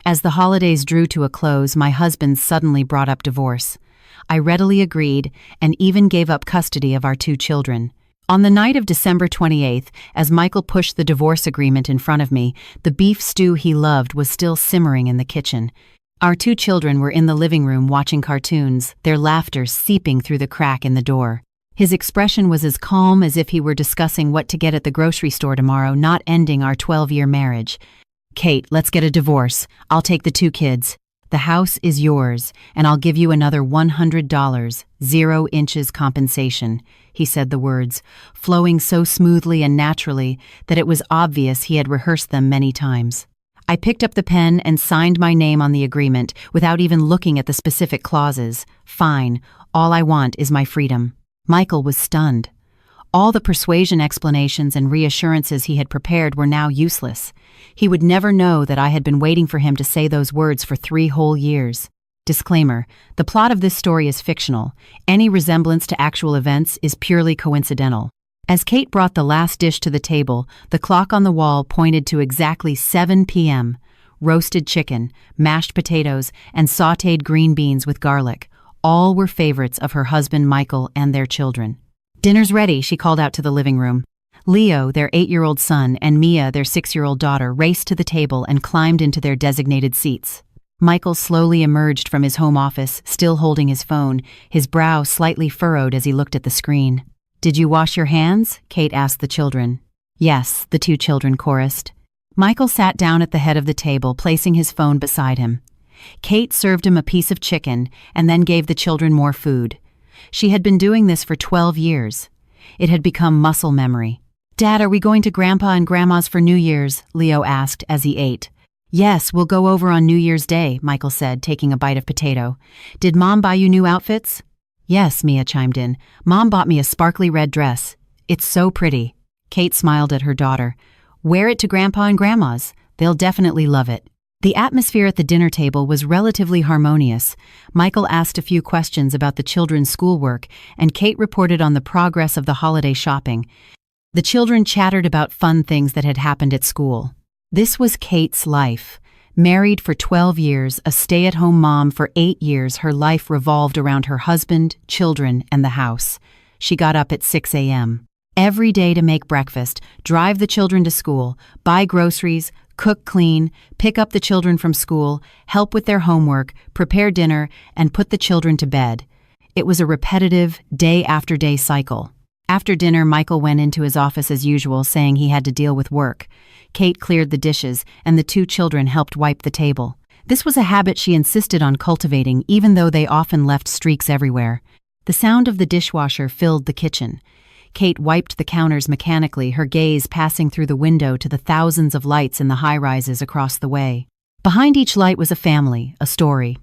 As the holidays drew to a close, my husband suddenly brought up divorce. I readily agreed and even gave up custody of our 2 children. On the night of December 28th, as Michael pushed the divorce agreement in front of me, the beef stew he loved was still simmering in the kitchen. Our 2 children were in the living room watching cartoons, their laughter seeping through the crack in the door. His expression was as calm as if he were discussing what to get at the grocery store tomorrow, not ending our 12-year marriage. "Kate, let's get a divorce. I'll take the 2 kids. The house is yours, and I'll give you another $100, 0 inches compensation," he said the words, flowing so smoothly and naturally that it was obvious he had rehearsed them many times. I picked up the pen and signed my name on the agreement without even looking at the specific clauses. Fine, all I want is my freedom. Michael was stunned. All the persuasion explanations and reassurances he had prepared were now useless. He would never know that I had been waiting for him to say those words for 3 whole years. Disclaimer: the plot of this story is fictional. Any resemblance to actual events is purely coincidental. As Kate brought the last dish to the table, the clock on the wall pointed to exactly 7 p.m. Roasted chicken, mashed potatoes, and sautéed green beans with garlic. All were favorites of her husband Michael and their children. "Dinner's ready," she called out to the living room. Leo, their 8-year-old son, and Mia, their 6-year-old daughter, raced to the table and climbed into their designated seats. Michael slowly emerged from his home office, still holding his phone, his brow slightly furrowed as he looked at the screen. "Did you wash your hands?" Kate asked the children. "Yes," the 2 children chorused. Michael sat down at the head of the table, placing his phone beside him. Kate served him a piece of chicken and then gave the children more food. She had been doing this for 12 years. It had become muscle memory. "Dad, are we going to Grandpa and Grandma's for New Year's?" Leo asked as he ate. "Yes, we'll go over on New Year's Day," Michael said, taking a bite of potato. "Did Mom buy you new outfits?" "Yes," Mia chimed in. "Mom bought me a sparkly red dress. It's so pretty." Kate smiled at her daughter. "Wear it to Grandpa and Grandma's. They'll definitely love it." The atmosphere at the dinner table was relatively harmonious. Michael asked a few questions about the children's schoolwork, and Kate reported on the progress of the holiday shopping. The children chattered about fun things that had happened at school. This was Kate's life. Married for 12 years, a stay-at-home mom for 8 years, her life revolved around her husband, children, and the house. She got up at 6 a.m. every day to make breakfast, drive the children to school, buy groceries, cook, clean, pick up the children from school, help with their homework, prepare dinner, and put the children to bed. It was a repetitive, day-after-day cycle. After dinner, Michael went into his office as usual, saying he had to deal with work. Kate cleared the dishes, and the 2 children helped wipe the table. This was a habit she insisted on cultivating, even though they often left streaks everywhere. The sound of the dishwasher filled the kitchen. Kate wiped the counters mechanically, her gaze passing through the window to the thousands of lights in the high-rises across the way. Behind each light was a family, a story.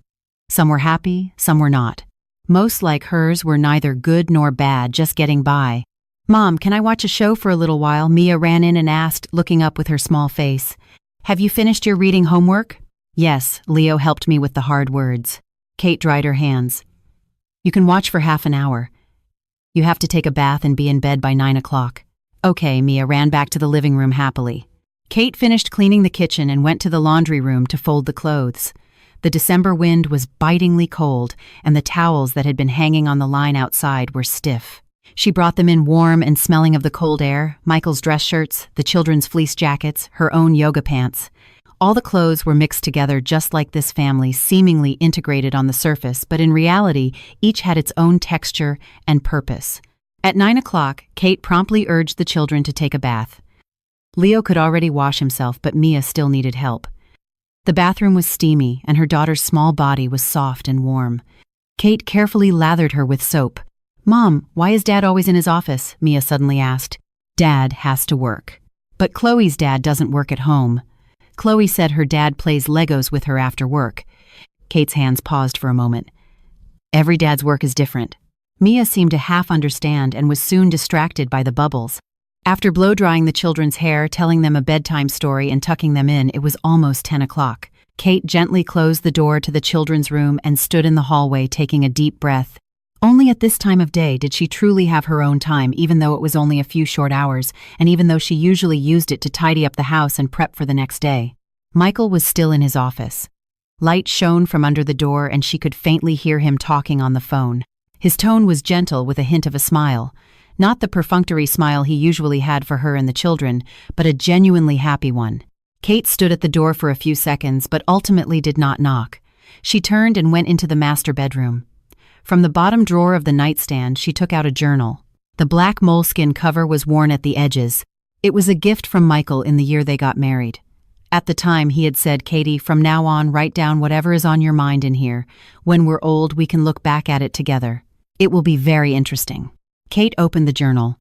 Some were happy, some were not. Most, like hers, were neither good nor bad, just getting by. "Mom, can I watch a show for a little while?" Mia ran in and asked, looking up with her small face. "Have you finished your reading homework?" "Yes," Leo helped me with the hard words. Kate dried her hands. "You can watch for half an hour. You have to take a bath and be in bed by 9 o'clock. "Okay," Mia ran back to the living room happily. Kate finished cleaning the kitchen and went to the laundry room to fold the clothes. The December wind was bitingly cold, and the towels that had been hanging on the line outside were stiff. She brought them in warm and smelling of the cold air, Michael's dress shirts, the children's fleece jackets, her own yoga pants. All the clothes were mixed together just like this family, seemingly integrated on the surface, but in reality, each had its own texture and purpose. At 9 o'clock, Kate promptly urged the children to take a bath. Leo could already wash himself, but Mia still needed help. The bathroom was steamy, and her daughter's small body was soft and warm. Kate carefully lathered her with soap. "Mom, why is Dad always in his office?" Mia suddenly asked. "Dad has to work. But Chloe's dad doesn't work at home. Chloe said her dad plays Legos with her after work." Kate's hands paused for a moment. "Every dad's work is different." Mia seemed to half understand and was soon distracted by the bubbles. After blow-drying the children's hair, telling them a bedtime story, and tucking them in, it was almost 10 o'clock. Kate gently closed the door to the children's room and stood in the hallway, taking a deep breath. Only at this time of day did she truly have her own time, even though it was only a few short hours, and even though she usually used it to tidy up the house and prep for the next day. Michael was still in his office. Light shone from under the door and she could faintly hear him talking on the phone. His tone was gentle with a hint of a smile. Not the perfunctory smile he usually had for her and the children, but a genuinely happy one. Kate stood at the door for a few seconds but ultimately did not knock. She turned and went into the master bedroom. From the bottom drawer of the nightstand she took out a journal. The black moleskin cover was worn at the edges. It was a gift from Michael in the year they got married. At the time he had said, "Katie, from now on write down whatever is on your mind in here. When we're old we can look back at it together. It will be very interesting." Kate opened the journal.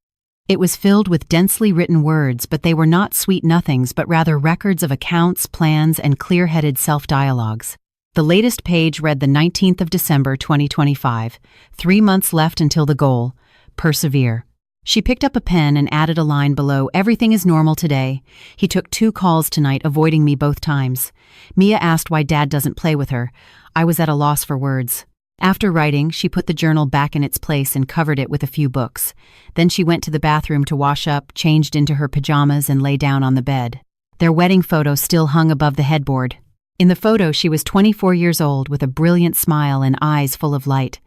It was filled with densely written words, but they were not sweet nothings but rather records of accounts, plans, and clear-headed self-dialogues. The latest page read the 19th of December 2025. 3 months left until the goal. Persevere. She picked up a pen and added a line below, "Everything is normal today. He took 2 calls tonight, avoiding me both times. Mia asked why Dad doesn't play with her. I was at a loss for words." After writing, she put the journal back in its place and covered it with a few books. Then she went to the bathroom to wash up, changed into her pajamas, and lay down on the bed. Their wedding photo still hung above the headboard. In the photo, she was 24 years old with a brilliant smile and eyes full of light.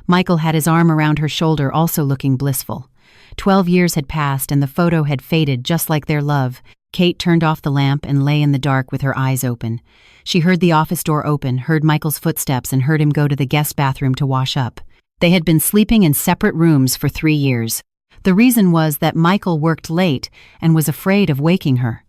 Michael had his arm around her shoulder, also looking blissful. 12 years had passed and the photo had faded just like their love. Kate turned off the lamp and lay in the dark with her eyes open. She heard the office door open, heard Michael's footsteps, and heard him go to the guest bathroom to wash up. They had been sleeping in separate rooms for 3 years. The reason was that Michael worked late and was afraid of waking her.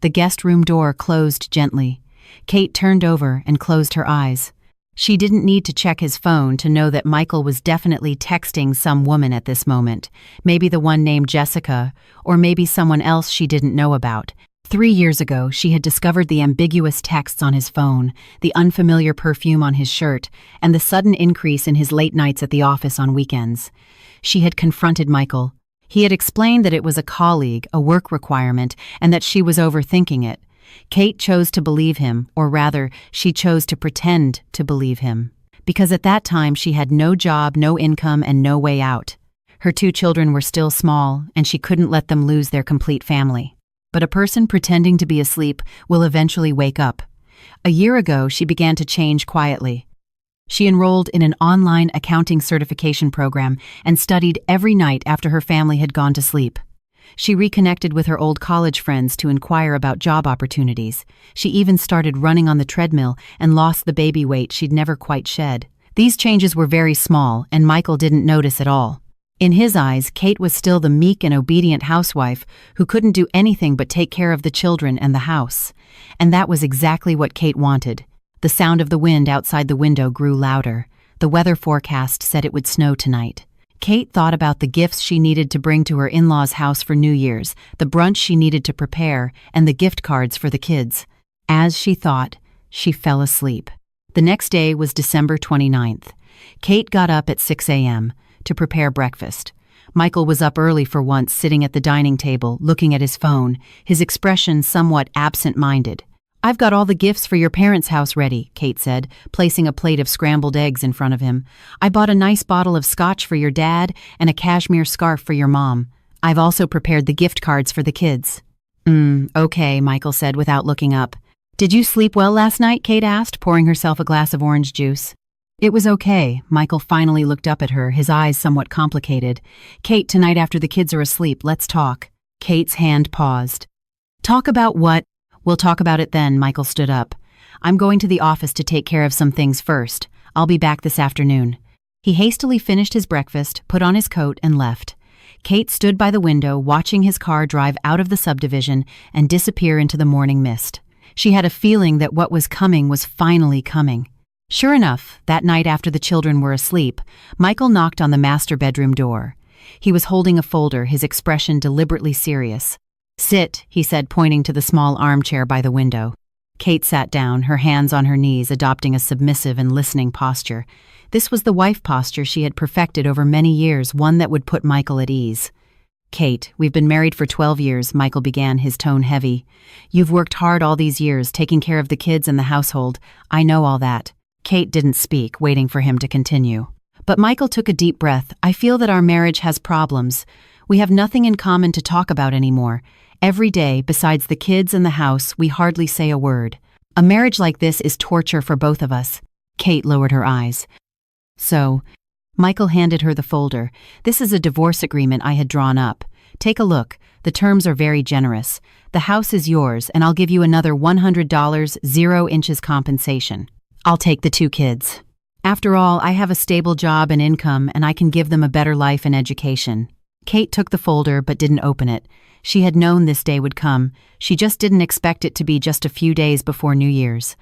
The guest room door closed gently. Kate turned over and closed her eyes. She didn't need to check his phone to know that Michael was definitely texting some woman at this moment, maybe the one named Jessica, or maybe someone else she didn't know about. 3 years ago, she had discovered the ambiguous texts on his phone, the unfamiliar perfume on his shirt, and the sudden increase in his late nights at the office on weekends. She had confronted Michael. He had explained that it was a colleague, a work requirement, and that she was overthinking it. Kate chose to believe him, or rather, she chose to pretend to believe him. Because at that time she had no job, no income, and no way out. Her 2 children were still small, and she couldn't let them lose their complete family. But a person pretending to be asleep will eventually wake up. A year ago, she began to change quietly. She enrolled in an online accounting certification program and studied every night after her family had gone to sleep. She reconnected with her old college friends to inquire about job opportunities. She even started running on the treadmill and lost the baby weight she'd never quite shed. These changes were very small, and Michael didn't notice at all. In his eyes, Kate was still the meek and obedient housewife who couldn't do anything but take care of the children and the house. And that was exactly what Kate wanted. The sound of the wind outside the window grew louder. The weather forecast said it would snow tonight. Kate thought about the gifts she needed to bring to her in-laws' house for New Year's, the brunch she needed to prepare, and the gift cards for the kids. As she thought, she fell asleep. The next day was December 29th. Kate got up at 6 a.m. to prepare breakfast. Michael was up early for once, sitting at the dining table, looking at his phone, his expression somewhat absent-minded. "I've got all the gifts for your parents' house ready," Kate said, placing a plate of scrambled eggs in front of him. "I bought a nice bottle of scotch for your dad and a cashmere scarf for your mom. I've also prepared the gift cards for the kids." Okay, Michael said without looking up. "Did you sleep well last night?" Kate asked, pouring herself a glass of orange juice. "It was okay." Michael finally looked up at her, his eyes somewhat complicated. "Kate, tonight after the kids are asleep, let's talk." Kate's hand paused. "Talk about what?" "We'll talk about it then." Michael stood up. "I'm going to the office to take care of some things first. I'll be back this afternoon." He hastily finished his breakfast, put on his coat, and left. Kate stood by the window, watching his car drive out of the subdivision and disappear into the morning mist. She had a feeling that what was coming was finally coming. Sure enough, that night after the children were asleep, Michael knocked on the master bedroom door. He was holding a folder, his expression deliberately serious. "Sit," he said, pointing to the small armchair by the window. Kate sat down, her hands on her knees, adopting a submissive and listening posture. This was the wife posture she had perfected over many years, one that would put Michael at ease. "Kate, we've been married for 12 years, Michael began, his tone heavy. "You've worked hard all these years, taking care of the kids and the household. I know all that." Kate didn't speak, waiting for him to continue. But Michael took a deep breath. "I feel that our marriage has problems. We have nothing in common to talk about anymore. Every day, besides the kids and the house, we hardly say a word. A marriage like this is torture for both of us. Kate lowered her eyes. So, Michael handed her the folder. This is a divorce agreement I had drawn up. Take a look. The terms are very generous. The house is yours, and I'll give you another $100, 0 inches compensation. I'll take the 2 kids. After all, I have a stable job and income, and I can give them a better life and education. Kate took the folder but didn't open it. She had known this day would come. She just didn't expect it to be just a few days before New Year's.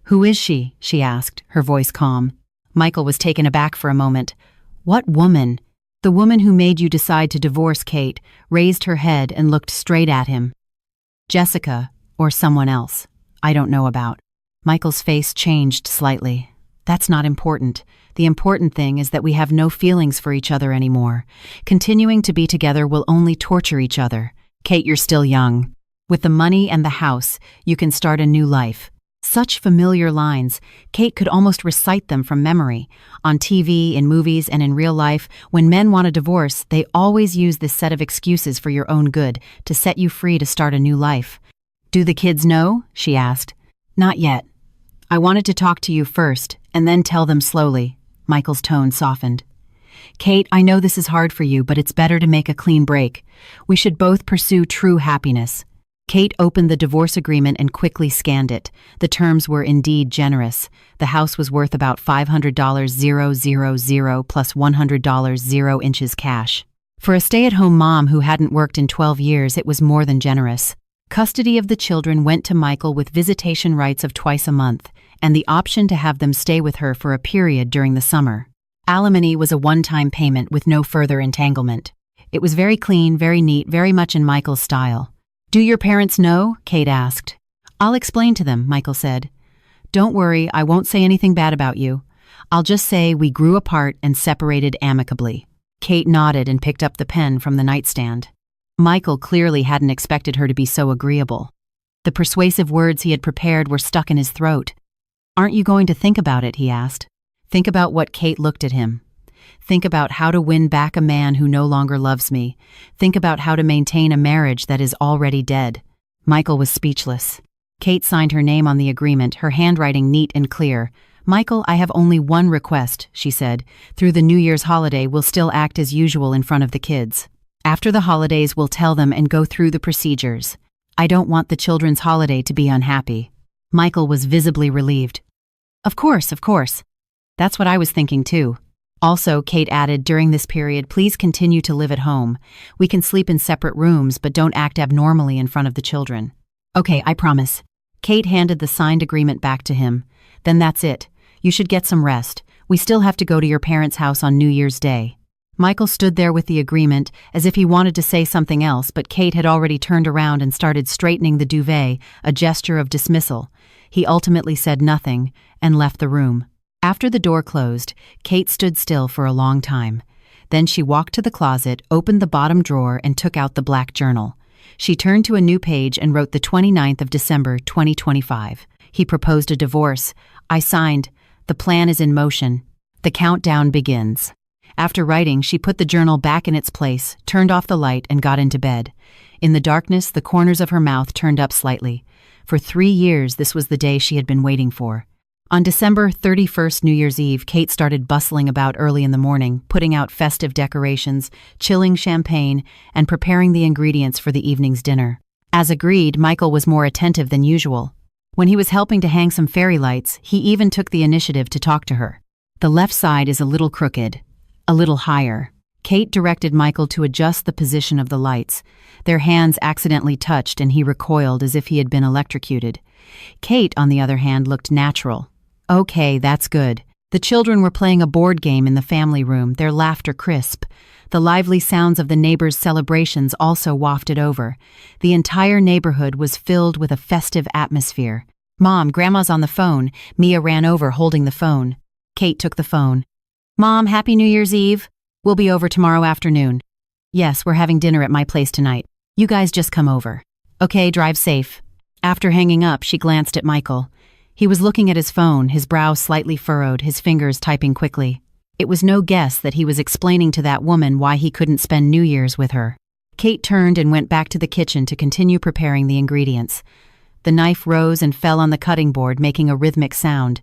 Who is she? She asked, her voice calm. Michael was taken aback for a moment. What woman? The woman who made you decide to divorce Kate raised her head and looked straight at him. Jessica, or someone else, I don't know about. Michael's face changed slightly. That's not important. The important thing is that we have no feelings for each other anymore. Continuing to be together will only torture each other. Kate, you're still young. With the money and the house, you can start a new life. Such familiar lines, Kate could almost recite them from memory. On TV, in movies, and in real life, when men want a divorce, they always use this set of excuses for your own good, to set you free to start a new life. Do the kids know? She asked. Not yet. I wanted to talk to you first, and then tell them slowly. Michael's tone softened. Kate, I know this is hard for you, but it's better to make a clean break. We should both pursue true happiness. Kate opened the divorce agreement and quickly scanned it. The terms were indeed generous. The house was worth about $500 000 plus $100 0 inches cash. For a stay-at-home mom who hadn't worked in 12 years, it was more than generous. Custody of the children went to Michael with visitation rights of twice a month, and the option to have them stay with her for a period during the summer. Alimony was a one-time payment with no further entanglement. It was very clean, very neat, very much in Michael's style. Do your parents know? Kate asked. I'll explain to them, Michael said. Don't worry, I won't say anything bad about you. I'll just say we grew apart and separated amicably. Kate nodded and picked up the pen from the nightstand. Michael clearly hadn't expected her to be so agreeable. The persuasive words he had prepared were stuck in his throat. Aren't you going to think about it? He asked. Think about what Kate looked at him. Think about how to win back a man who no longer loves me. Think about how to maintain a marriage that is already dead. Michael was speechless. Kate signed her name on the agreement, her handwriting neat and clear. Michael, I have only one request, she said. Through the New Year's holiday, we'll still act as usual in front of the kids. After the holidays, we'll tell them and go through the procedures. I don't want the children's holiday to be unhappy. Michael was visibly relieved. Of course, of course. That's what I was thinking too. Also, Kate added, during this period, please continue to live at home. We can sleep in separate rooms, but don't act abnormally in front of the children. Okay, I promise. Kate handed the signed agreement back to him. Then that's it. You should get some rest. We still have to go to your parents' house on New Year's Day. Michael stood there with the agreement, as if he wanted to say something else, but Kate had already turned around and started straightening the duvet, a gesture of dismissal. He ultimately said nothing and left the room. After the door closed, Kate stood still for a long time. Then she walked to the closet, opened the bottom drawer, and took out the black journal. She turned to a new page and wrote the 29th of December, 2025. He proposed a divorce. I signed. The plan is in motion. The countdown begins. After writing, she put the journal back in its place, turned off the light, and got into bed. In the darkness, the corners of her mouth turned up slightly. For 3 years, this was the day she had been waiting for. On December 31st, New Year's Eve, Kate started bustling about early in the morning, putting out festive decorations, chilling champagne, and preparing the ingredients for the evening's dinner. As agreed, Michael was more attentive than usual. When he was helping to hang some fairy lights, he even took the initiative to talk to her. The left side is a little crooked, a little higher. Kate directed Michael to adjust the position of the lights. Their hands accidentally touched and he recoiled as if he had been electrocuted. Kate, on the other hand, looked natural. Okay, that's good. The children were playing a board game in the family room, their laughter crisp. The lively sounds of the neighbors' celebrations also wafted over. The entire neighborhood was filled with a festive atmosphere. Mom, Grandma's on the phone. Mia ran over holding the phone. Kate took the phone. Mom, Happy New Year's Eve. We'll be over tomorrow afternoon. Yes, we're having dinner at my place tonight. You guys just come over. Okay, drive safe. After hanging up, she glanced at Michael. He was looking at his phone, his brow slightly furrowed, his fingers typing quickly. It was no guess that he was explaining to that woman why he couldn't spend New Year's with her. Kate turned and went back to the kitchen to continue preparing the ingredients. The knife rose and fell on the cutting board, making a rhythmic sound.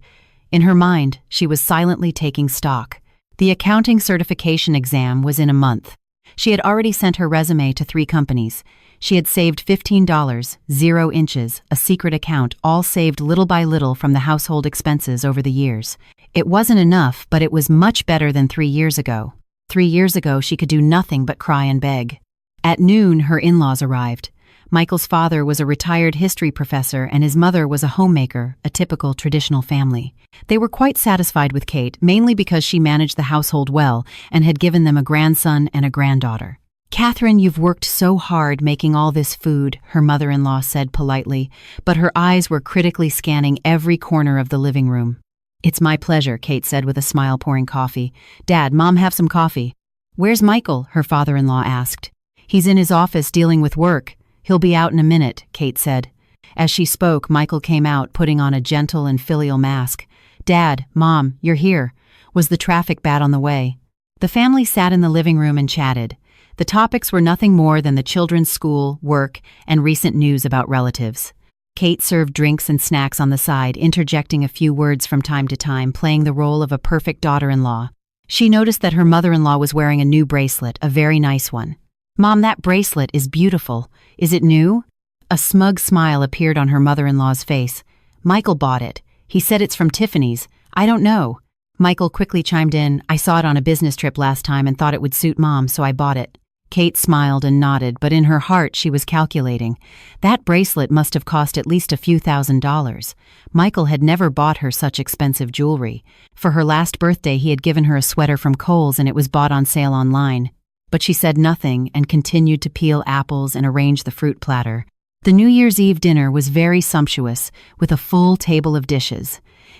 In her mind, she was silently taking stock. The accounting certification exam was in a month. She had already sent her resume to 3 companies. She had saved $15, 0 inches, a secret account, all saved little by little from the household expenses over the years. It wasn't enough, but it was much better than 3 years ago. 3 years ago, she could do nothing but cry and beg. At noon, her in-laws arrived. Michael's father was a retired history professor and his mother was a homemaker, a typical traditional family. They were quite satisfied with Kate, mainly because she managed the household well and had given them a grandson and a granddaughter. "Catherine, you've worked so hard making all this food," her mother-in-law said politely, but her eyes were critically scanning every corner of the living room. "It's my pleasure," Kate said with a smile, pouring coffee. "Dad, Mom, have some coffee." "Where's Michael?" her father-in-law asked. "He's in his office dealing with work. He'll be out in a minute," Kate said. As she spoke, Michael came out, putting on a gentle and filial mask. "Dad, Mom, you're here. Was the traffic bad on the way?" The family sat in the living room and chatted. The topics were nothing more than the children's school, work, and recent news about relatives. Kate served drinks and snacks on the side, interjecting a few words from time to time, playing the role of a perfect daughter-in-law. She noticed that her mother-in-law was wearing a new bracelet, a very nice one. "Mom, that bracelet is beautiful. Is it new?" A smug smile appeared on her mother-in-law's face. "Michael bought it. He said it's from Tiffany's. I don't know." Michael quickly chimed in. "I saw it on a business trip last time and thought it would suit Mom, so I bought it." Kate smiled and nodded, but in her heart she was calculating. That bracelet must have cost at least a few $1,000s. Michael had never bought her such expensive jewelry. For her last birthday he had given her a sweater from Kohl's and it was bought on sale online. But she said nothing and continued to peel apples and arrange the fruit platter. The New Year's Eve dinner was very sumptuous, with a full table of dishes.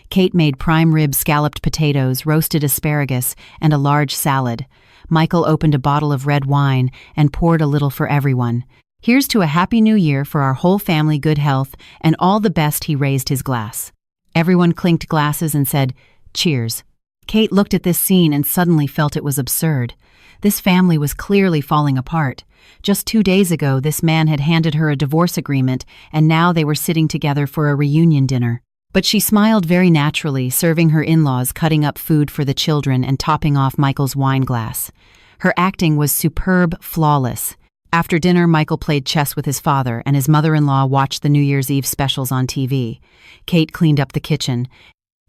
Kate made prime rib scalloped potatoes, roasted asparagus, and a large salad. Michael opened a bottle of red wine and poured a little for everyone. "Here's to a happy new year for our whole family, good health, and all the best." He raised his glass. Everyone clinked glasses and said, "Cheers." Kate looked at this scene and suddenly felt it was absurd. This family was clearly falling apart. Just 2 days ago, this man had handed her a divorce agreement, and now they were sitting together for a reunion dinner. But she smiled very naturally, serving her in-laws, cutting up food for the children, and topping off Michael's wine glass. Her acting was superb, flawless. After dinner, Michael played chess with his father, and his mother-in-law watched the New Year's Eve specials on TV. Kate cleaned up the kitchen.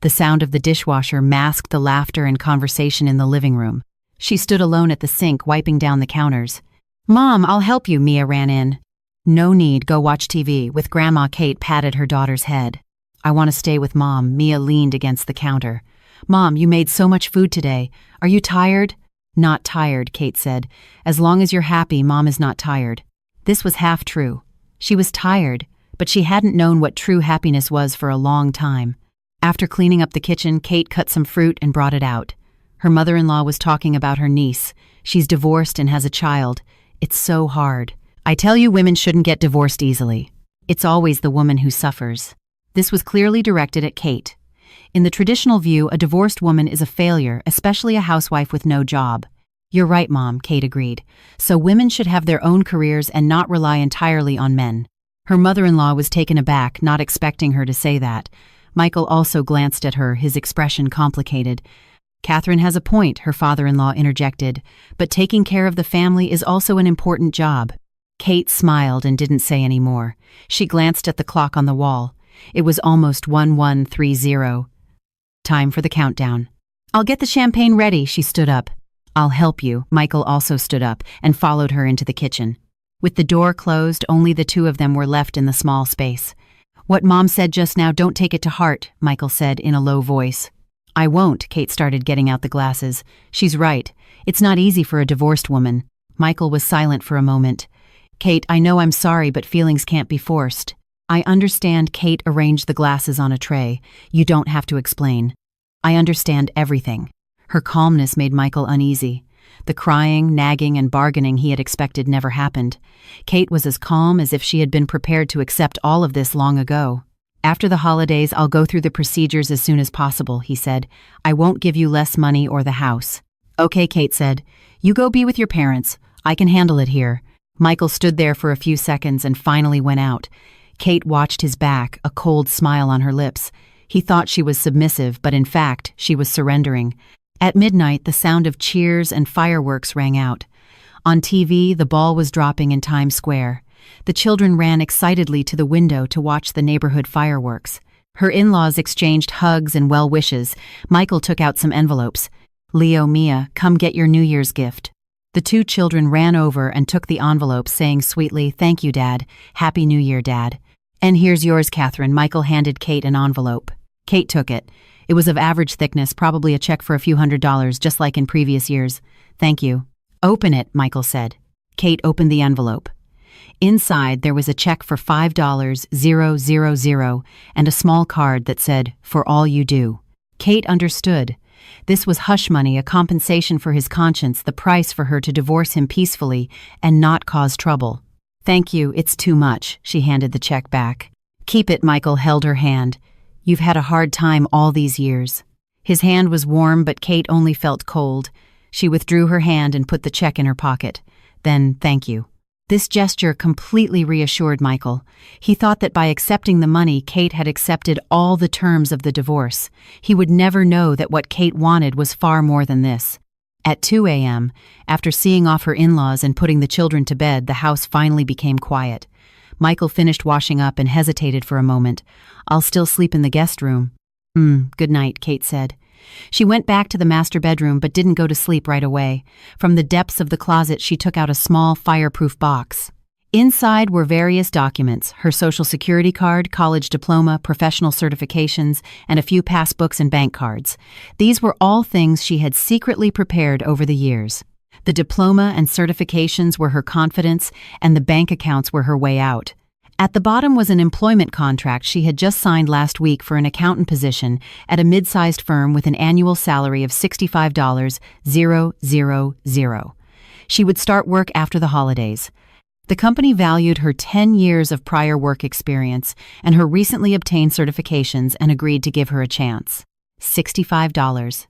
The sound of the dishwasher masked the laughter and conversation in the living room. She stood alone at the sink, wiping down the counters. "Mom, I'll help you," Mia ran in. "No need, go watch TV," with Grandma. Kate patted her daughter's head. "I want to stay with Mom." Mia leaned against the counter. "Mom, you made so much food today. Are you tired?" "Not tired," Kate said. "As long as you're happy, Mom is not tired." This was half true. She was tired, but she hadn't known what true happiness was for a long time. After cleaning up the kitchen, Kate cut some fruit and brought it out. Her mother-in-law was talking about her niece. "She's divorced and has a child. It's so hard. I tell you, women shouldn't get divorced easily. It's always the woman who suffers." This was clearly directed at Kate. In the traditional view, a divorced woman is a failure, especially a housewife with no job. "You're right, Mom," Kate agreed. "So women should have their own careers and not rely entirely on men." Her mother-in-law was taken aback, not expecting her to say that. Michael also glanced at her, his expression complicated. "Catherine has a point," her father-in-law interjected, "but taking care of the family is also an important job." Kate smiled and didn't say any more. She glanced at the clock on the wall. It was almost 11:30. Time for the countdown. "I'll get the champagne ready," she stood up. "I'll help you." Michael also stood up and followed her into the kitchen. With the door closed, only the two of them were left in the small space. "What Mom said just now, don't take it to heart," Michael said in a low voice. "I won't." Kate started getting out the glasses. "She's right. It's not easy for a divorced woman." Michael was silent for a moment. "Kate, I know I'm sorry, but feelings can't be forced." "I understand." Kate arranged the glasses on a tray. "You don't have to explain. I understand everything." Her calmness made Michael uneasy. The crying, nagging, and bargaining he had expected never happened. Kate was as calm as if she had been prepared to accept all of this long ago. "After the holidays, I'll go through the procedures as soon as possible," he said. "I won't give you less money or the house." "Okay," Kate said. "You go be with your parents. I can handle it here." Michael stood there for a few seconds and finally went out. Kate watched his back, a cold smile on her lips. He thought she was submissive, but in fact, she was surrendering. At midnight, the sound of cheers and fireworks rang out. On TV, the ball was dropping in Times Square. The children ran excitedly to the window to watch the neighborhood fireworks. Her in-laws exchanged hugs and well wishes. Michael took out some envelopes. "Leo, Mia, come get your New Year's gift." The two children ran over and took the envelopes, saying sweetly, "Thank you, Dad. Happy New Year, Dad." "And here's yours, Catherine." Michael handed Kate an envelope. Kate took it. It was of average thickness, probably a check for a few $100s, just like in previous years. "Thank you." "Open it," Michael said. Kate opened the envelope. Inside, there was a check for $5,000 and a small card that said, "For all you do." Kate understood. This was hush money, a compensation for his conscience, the price for her to divorce him peacefully and not cause trouble. "Thank you, it's too much." She handed the check back. "Keep it," Michael held her hand. "You've had a hard time all these years." His hand was warm, but Kate only felt cold. She withdrew her hand and put the check in her pocket. Then, "Thank you." This gesture completely reassured Michael. He thought that by accepting the money, Kate had accepted all the terms of the divorce. He would never know that what Kate wanted was far more than this. At 2 a.m., after seeing off her in-laws and putting the children to bed, the house finally became quiet. Michael finished washing up and hesitated for a moment. "I'll still sleep in the guest room." Good night," Kate said. She went back to the master bedroom but didn't go to sleep right away. From the depths of the closet, she took out a small, fireproof box. Inside were various documents: her social security card, college diploma, professional certifications, and a few passbooks and bank cards. These were all things she had secretly prepared over the years. The diploma and certifications were her confidence, and the bank accounts were her way out. At the bottom was an employment contract she had just signed last week for an accountant position at a mid-sized firm with an annual salary of $65,000. She would start work after the holidays. The company valued her 10 years of prior work experience and her recently obtained certifications and agreed to give her a chance. $65,000.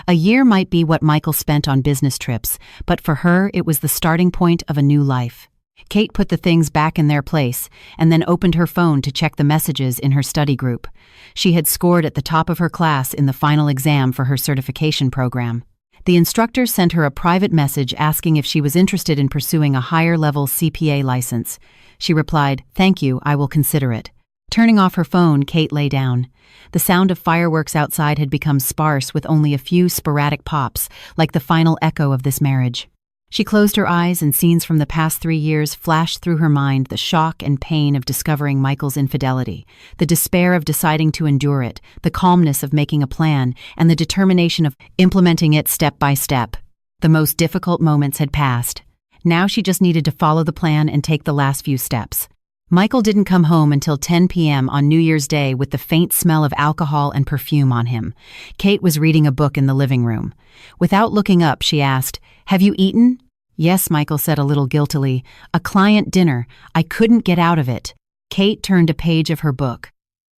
A year might be what Michael spent on business trips, but for her it was the starting point of a new life. Kate put the things back in their place and then opened her phone to check the messages in her study group. She had scored at the top of her class in the final exam for her certification program. The instructor sent her a private message asking if she was interested in pursuing a higher-level CPA license. She replied, "Thank you, I will consider it." Turning off her phone, Kate lay down. The sound of fireworks outside had become sparse with only a few sporadic pops, like the final echo of this marriage. She closed her eyes and scenes from the past 3 years flashed through her mind: the shock and pain of discovering Michael's infidelity, the despair of deciding to endure it, the calmness of making a plan, and the determination of implementing it step by step. The most difficult moments had passed. Now she just needed to follow the plan and take the last few steps. Michael didn't come home until 10 p.m. on New Year's Day with the faint smell of alcohol and perfume on him. Kate was reading a book in the living room. Without looking up, she asked, "Have you eaten?" "Yes," Michael said a little guiltily. "A client dinner. I couldn't get out of it." Kate turned a page of her book.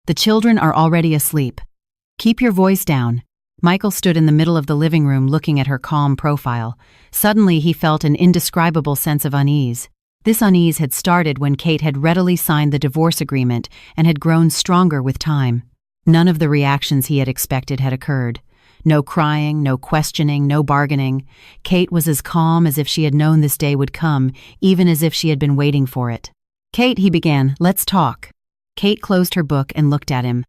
"The children are already asleep. Keep your voice down." Michael stood in the middle of the living room looking at her calm profile. Suddenly he felt an indescribable sense of unease. This unease had started when Kate had readily signed the divorce agreement and had grown stronger with time. None of the reactions he had expected had occurred. No crying, no questioning, no bargaining. Kate was as calm as if she had known this day would come, even as if she had been waiting for it. "Kate," he began, "let's talk." Kate closed her book and looked at him.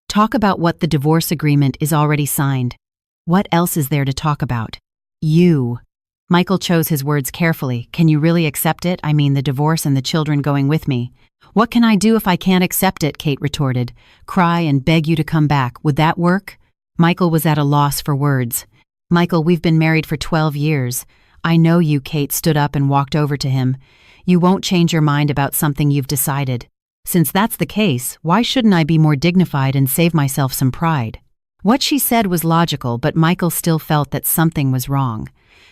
"Talk about what the divorce agreement is already signed. What else is there to talk about?" "You." Michael chose his words carefully. "Can you really accept it? I mean, the divorce and the children going with me." "What can I do if I can't accept it?" Kate retorted. "Cry and beg you to come back. Would that work?" Michael was at a loss for words. "Michael, we've been married for 12 years. I know you." Kate stood up and walked over to him. "You won't change your mind about something you've decided. Since that's the case, why shouldn't I be more dignified and save myself some pride?" What she said was logical, but Michael still felt that something was wrong.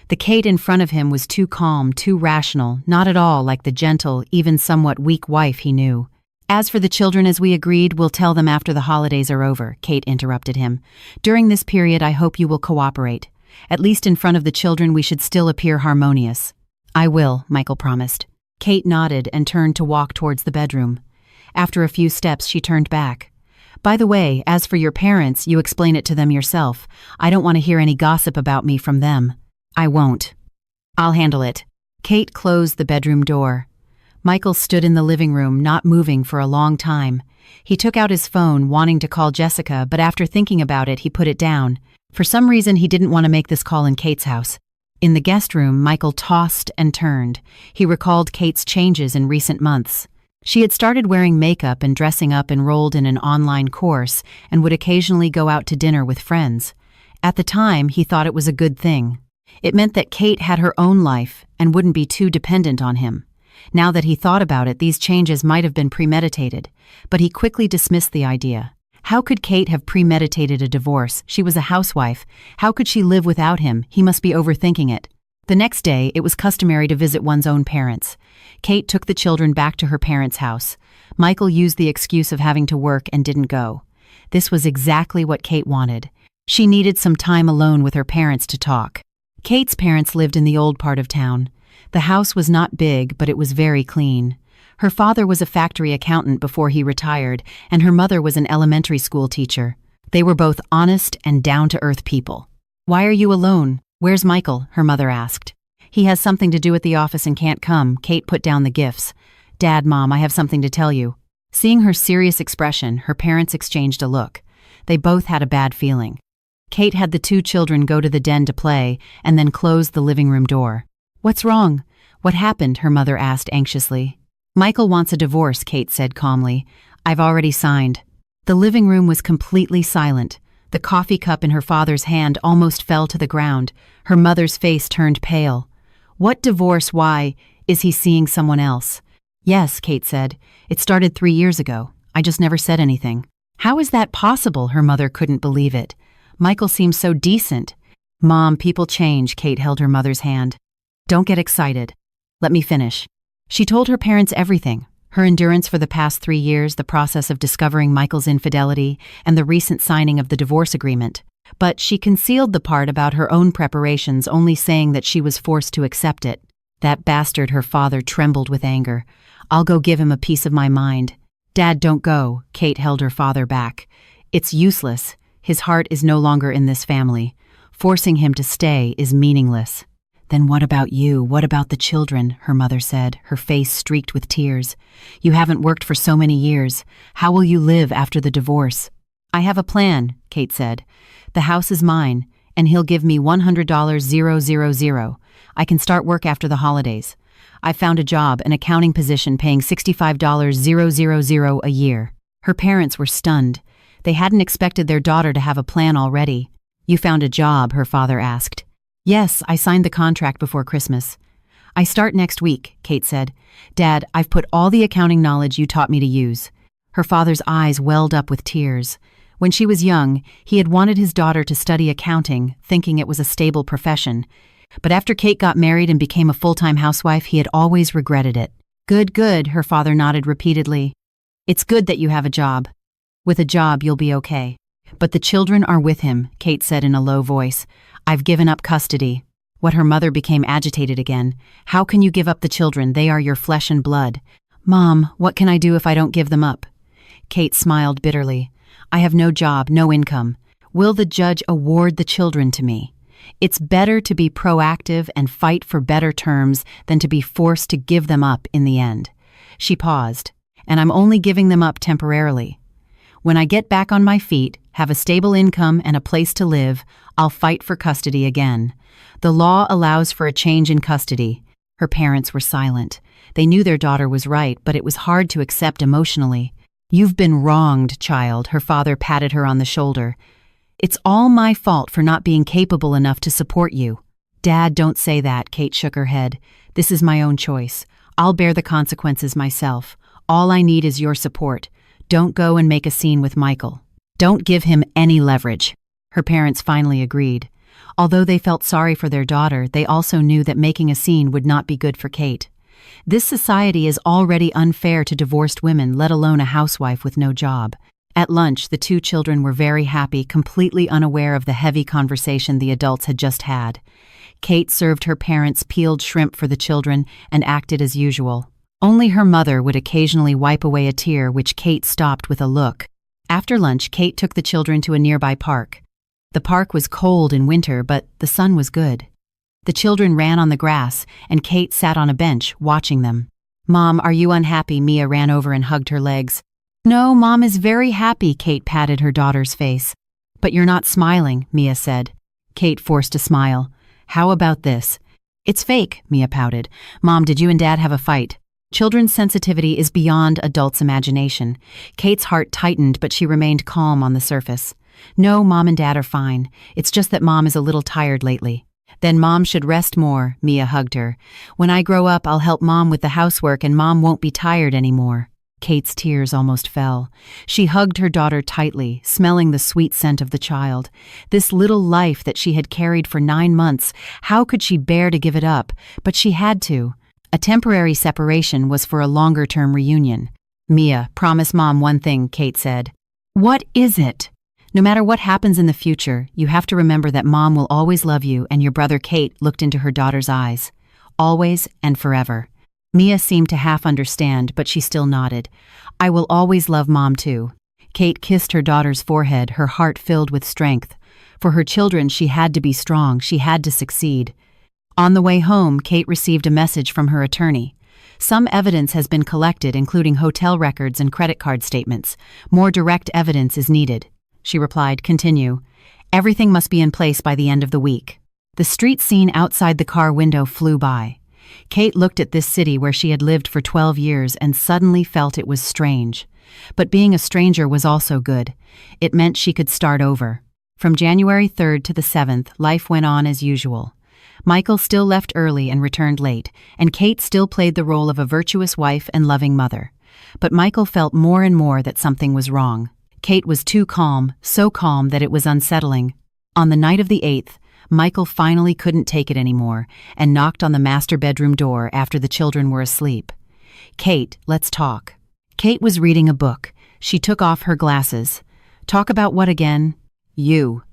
The Kate in front of him was too calm, too rational, not at all like the gentle, even somewhat weak wife he knew. "As for the children, as we agreed, we'll tell them after the holidays are over," Kate interrupted him. "During this period, I hope you will cooperate. At least in front of the children, we should still appear harmonious." "I will," Michael promised. Kate nodded and turned to walk towards the bedroom. After a few steps, she turned back. By the way, as for your parents, you explain it to them yourself. I don't want to hear any gossip about me from them. I won't. I'll handle it. Kate closed the bedroom door. Michael stood in the living room, not moving for a long time. He took out his phone, wanting to call Jessica, but after thinking about it, he put it down. For some reason, he didn't want to make this call in Kate's house. In the guest room, Michael tossed and turned. He recalled Kate's changes in recent months. She had started wearing makeup and dressing up, enrolled in an online course, and would occasionally go out to dinner with friends. At the time, he thought it was a good thing. It meant that Kate had her own life and wouldn't be too dependent on him. Now that he thought about it, these changes might have been premeditated, but he quickly dismissed the idea. How could Kate have premeditated a divorce? She was a housewife. How could she live without him? He must be overthinking it. The next day, it was customary to visit one's own parents. Kate took the children back to her parents' house. Michael used the excuse of having to work and didn't go. This was exactly what Kate wanted. She needed some time alone with her parents to talk. Kate's parents lived in the old part of town. The house was not big, but it was very clean. Her father was a factory accountant before he retired, and her mother was an elementary school teacher. They were both honest and down-to-earth people. "Why are you alone? Where's Michael?" her mother asked. "He has something to do at the office and can't come." Kate put down the gifts. "Dad, Mom, I have something to tell you." Seeing her serious expression, her parents exchanged a look. They both had a bad feeling. Kate had the two children go to the den to play and then closed the living room door. "What's wrong? What happened?" her mother asked anxiously. "Michael wants a divorce," Kate said calmly. "I've already signed." The living room was completely silent. The coffee cup in her father's hand almost fell to the ground. Her mother's face turned pale. "What divorce? Why? Is he seeing someone else?" "Yes," Kate said. "It started 3 years ago. I just never said anything." "How is that possible?" Her mother couldn't believe it. "Michael seems so decent." "Mom, people change." Kate held her mother's hand. "Don't get excited. Let me finish." She told her parents everything: her endurance for the past 3 years, the process of discovering Michael's infidelity, and the recent signing of the divorce agreement. But she concealed the part about her own preparations, only saying that she was forced to accept it. "That bastard," her father trembled with anger. "I'll go give him a piece of my mind." "Dad, don't go." Kate held her father back. "It's useless. His heart is no longer in this family. Forcing him to stay is meaningless." "Then what about you? What about the children?" her mother said, her face streaked with tears. "You haven't worked for so many years. How will you live after the divorce?" "I have a plan," Kate said. "The house is mine, and he'll give me $100,000. I can start work after the holidays. I've found a job, an accounting position paying $65,000 a year." Her parents were stunned. They hadn't expected their daughter to have a plan already. "You found a job?" her father asked. "Yes, I signed the contract before Christmas." "I start next week," Kate said. "Dad, I've put all the accounting knowledge you taught me to use." Her father's eyes welled up with tears. When she was young, he had wanted his daughter to study accounting, thinking it was a stable profession. But after Kate got married and became a full-time housewife, he had always regretted it. "Good, good," her father nodded repeatedly. "It's good that you have a job. With a job, you'll be okay." "But the children are with him," Kate said in a low voice. "I've given up custody." What her mother became agitated again. "How can you give up the children? They are your flesh and blood." "Mom, what can I do if I don't give them up?" Kate smiled bitterly. "I have no job, no income. Will the judge award the children to me? It's better to be proactive and fight for better terms than to be forced to give them up in the end." She paused. "And I'm only giving them up temporarily. When I get back on my feet, have a stable income and a place to live, I'll fight for custody again. The law allows for a change in custody." Her parents were silent. They knew their daughter was right, but it was hard to accept emotionally. "You've been wronged, child," her father patted her on the shoulder. "It's all my fault for not being capable enough to support you." "Dad, don't say that," Kate shook her head. "This is my own choice. I'll bear the consequences myself. All I need is your support. Don't go and make a scene with Michael. Don't give him any leverage." Her parents finally agreed. Although they felt sorry for their daughter, they also knew that making a scene would not be good for Kate. This society is already unfair to divorced women, let alone a housewife with no job. At lunch, the two children were very happy, completely unaware of the heavy conversation the adults had just had. Kate served her parents peeled shrimp for the children and acted as usual. Only her mother would occasionally wipe away a tear, which Kate stopped with a look. After lunch, Kate took the children to a nearby park. The park was cold in winter, but the sun was good. The children ran on the grass, and Kate sat on a bench, watching them. "Mom, are you unhappy?" Mia ran over and hugged her legs. "No, Mom is very happy," Kate patted her daughter's face. "But you're not smiling," Mia said. Kate forced a smile. "How about this?" "It's fake," Mia pouted. "Mom, did you and Dad have a fight?" Children's sensitivity is beyond adults' imagination. Kate's heart tightened, but she remained calm on the surface. "No, Mom and Dad are fine. It's just that Mom is a little tired lately." "Then Mom should rest more," Mia hugged her. "When I grow up, I'll help Mom with the housework and Mom won't be tired anymore." Kate's tears almost fell. She hugged her daughter tightly, smelling the sweet scent of the child. This little life that she had carried for 9 months, how could she bear to give it up? But she had to. A temporary separation was for a longer-term reunion. "Mia, promise Mom one thing," Kate said. "What is it?" "No matter what happens in the future, you have to remember that Mom will always love you," and your brother Kate looked into her daughter's eyes. "Always and forever." Mia seemed to half understand, but she still nodded. "I will always love Mom too." Kate kissed her daughter's forehead, her heart filled with strength. For her children, she had to be strong, she had to succeed. On the way home, Kate received a message from her attorney. "Some evidence has been collected, including hotel records and credit card statements. More direct evidence is needed." She replied, "Continue. Everything must be in place by the end of the week." The street scene outside the car window flew by. Kate looked at this city where she had lived for 12 years and suddenly felt it was strange. But being a stranger was also good. It meant she could start over. From January 3rd to the 7th, life went on as usual. Michael still left early and returned late, and Kate still played the role of a virtuous wife and loving mother. But Michael felt more and more that something was wrong. Kate was too calm, so calm that it was unsettling. On the night of the 8th, Michael finally couldn't take it anymore and knocked on the master bedroom door after the children were asleep. "Kate, let's talk." Kate was reading a book. She took off her glasses. "Talk about what again?" "You."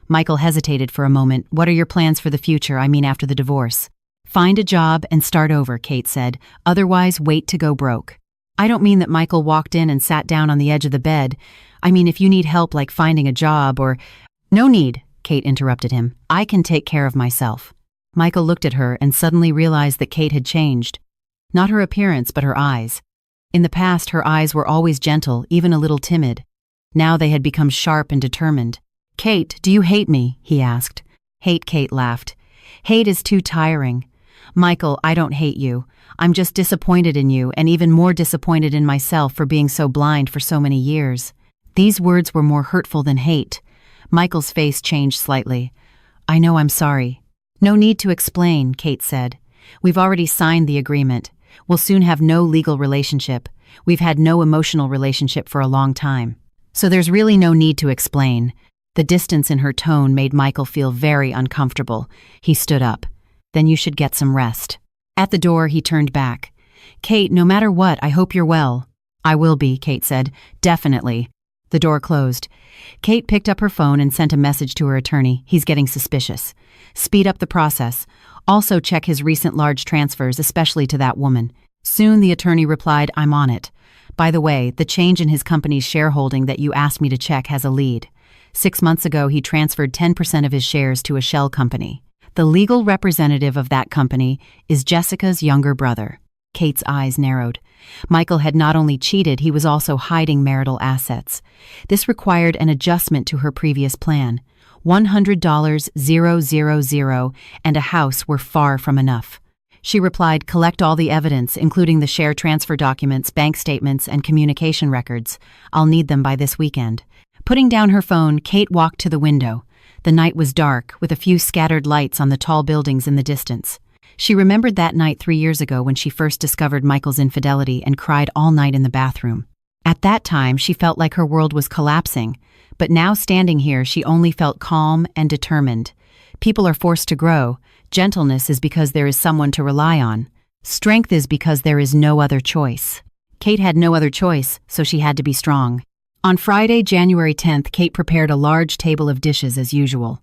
Michael hesitated for a moment. "What are your plans for the future? I mean after the divorce." "Find a job and start over," Kate said. "Otherwise, wait to go broke." "I don't mean that." Michael walked in and sat down on the edge of the bed. "I mean if you need help like finding a job or—" "No need," Kate interrupted him. "I can take care of myself." Michael looked at her and suddenly realized that Kate had changed. Not her appearance, but her eyes. In the past, her eyes were always gentle, even a little timid. Now they had become sharp and determined. "Kate, do you hate me?" he asked. "Hate?" Kate laughed. "Hate is too tiring." "Michael, I don't hate you. I'm just disappointed in you and even more disappointed in myself for being so blind for so many years." These words were more hurtful than hate. Michael's face changed slightly. "I know, I'm sorry." "No need to explain," Kate said. "We've already signed the agreement. We'll soon have no legal relationship. We've had no emotional relationship for a long time. So there's really no need to explain." The distance in her tone made Michael feel very uncomfortable. He stood up. "Then you should get some rest." At the door, he turned back. "Kate, no matter what, I hope you're well." "I will be," Kate said. "Definitely." The door closed. Kate picked up her phone and sent a message to her attorney. "He's getting suspicious. Speed up the process. Also check his recent large transfers, especially to that woman." Soon the attorney replied, "I'm on it. By the way, the change in his company's shareholding that you asked me to check has a lead. 6 months ago, he transferred 10% of his shares to a shell company. The legal representative of that company is Jessica's younger brother." Kate's eyes narrowed. Michael had not only cheated, he was also hiding marital assets. This required an adjustment to her previous plan. $100,000 and a house were far from enough. She replied, "Collect all the evidence, including the share transfer documents, bank statements, and communication records. I'll need them by this weekend." Putting down her phone, Kate walked to the window. The night was dark, with a few scattered lights on the tall buildings in the distance. She remembered that night 3 years ago when she first discovered Michael's infidelity and cried all night in the bathroom. At that time, she felt like her world was collapsing, but now standing here, she only felt calm and determined. People are forced to grow. Gentleness is because there is someone to rely on. Strength is because there is no other choice. Kate had no other choice, so she had to be strong. On Friday, January 10th, Kate prepared a large table of dishes as usual.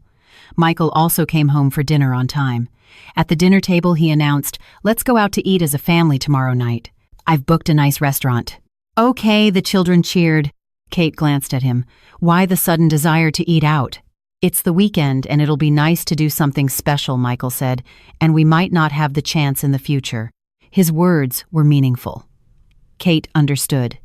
Michael also came home for dinner on time. At the dinner table, he announced, "Let's go out to eat as a family tomorrow night. I've booked a nice restaurant." "Okay," the children cheered. Kate glanced at him. Why the sudden desire to eat out? "It's the weekend and it'll be nice to do something special," Michael said, "and we might not have the chance in the future." His words were meaningful. Kate understood.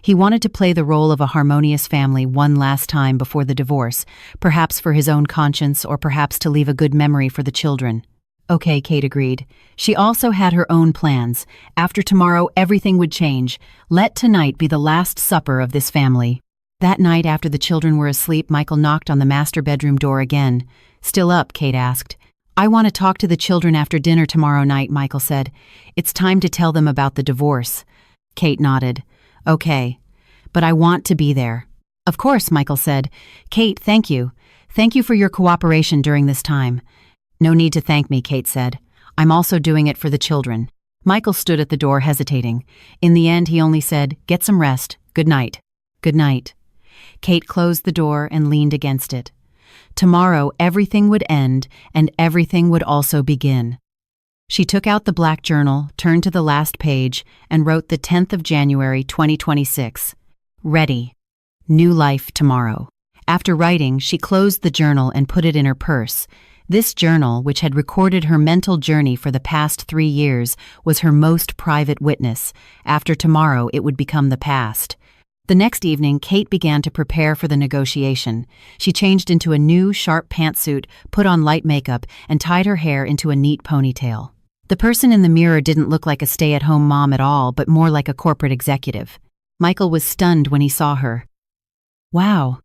He wanted to play the role of a harmonious family one last time before the divorce, perhaps for his own conscience or perhaps to leave a good memory for the children. Okay, Kate agreed. She also had her own plans. After tomorrow, everything would change. Let tonight be the last supper of this family. That night, after the children were asleep, Michael knocked on the master bedroom door again. "Still up?" Kate asked. "I want to talk to the children after dinner tomorrow night," Michael said. "It's time to tell them about the divorce." Kate nodded. "Okay, but I want to be there." "Of course," Michael said. "Kate, thank you. Thank you for your cooperation during this time." "No need to thank me," Kate said. "I'm also doing it for the children." Michael stood at the door hesitating. In the end, he only said, "Get some rest. Good night." "Good night." Kate closed the door and leaned against it. Tomorrow, everything would end, and everything would also begin. She took out the black journal, turned to the last page, and wrote the 10th of January, 2026. Ready. New life tomorrow. After writing, she closed the journal and put it in her purse. This journal, which had recorded her mental journey for the past 3 years, was her most private witness. After tomorrow, it would become the past. The next evening, Kate began to prepare for the negotiation. She changed into a new, sharp pantsuit, put on light makeup, and tied her hair into a neat ponytail. The person in the mirror didn't look like a stay-at-home mom at all, but more like a corporate executive. Michael was stunned when he saw her. "Wow.